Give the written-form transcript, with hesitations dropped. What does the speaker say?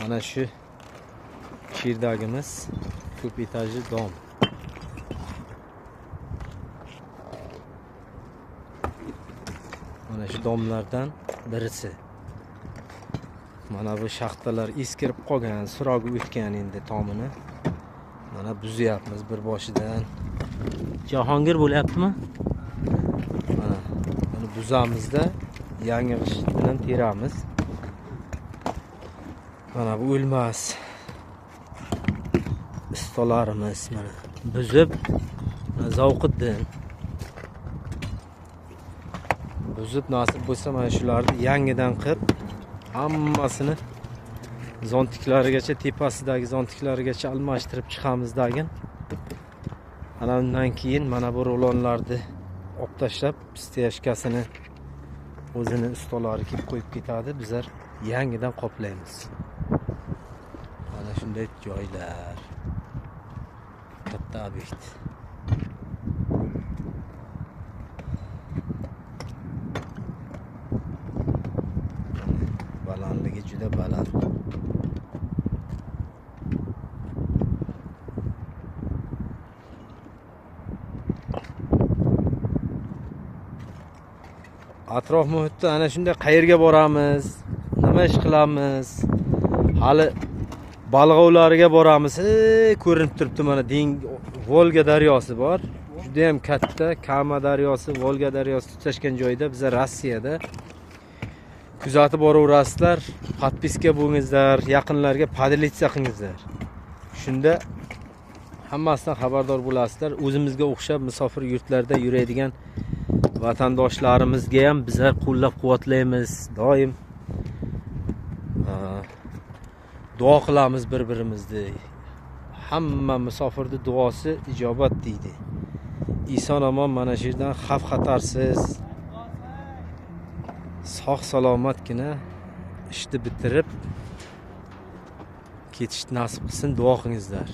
Mana shu Shirdagimiz ko'p etajli dom. Mana shu domlardan birisi. Mana bu shaxtalar eskirib qolgan, surogi o'tgan endi tomini. Mana buzyapmiz bir boshidan. Jahongir bo'lyaptimi? Mana buni buzamizda yangi g'isht bilan teramiz. Mana bu o'lmas istolarimiz mana buzib Zavqiddin buzib nasib bo'lsa mana shularni yangidan qilib hammasini zontiklarigacha, tepasidagi zontiklarigacha almashtirib chiqamiz dagin. Ana undan keyin mana bu rulonlarni olib tashlab steyashkasini o'zini ustolari kelib qo'yib ketadi. Bizlar yangidan qoplaymiz. Mana shunday joylar. Katta obyekt. Balandligi juda baland. Atrof muhitda ana shunday qayerga boramiz, nima ish qilamiz, hali balg'ovlariga boramiz. Ko'rinib turibdi mana Volga daryosi bor. Juda ham katta Kama daryosi, Volga daryosi tutashgan joyda biz Rossiyada kuzatib boraverasizlar. Podpiska bo'lingizlar, yaqinlarga podelitsiya qilingizlar. Shunda hammasidan xabardor bo'lasizlar. O'zimizga o'xshab musofir yurtlarda yuradigan vatandoshlarimizga ham bizlar qo'llab-quvvatlaymiz. Doim duo qilamiz bir-birimizni. Hamma musofirning duosi ijobat deydi. Eson omon mana shu yerdan xavf xatarsiz sog' salomatgina ishni bitirib ketishni nasib qilsin, duo qilingizlar.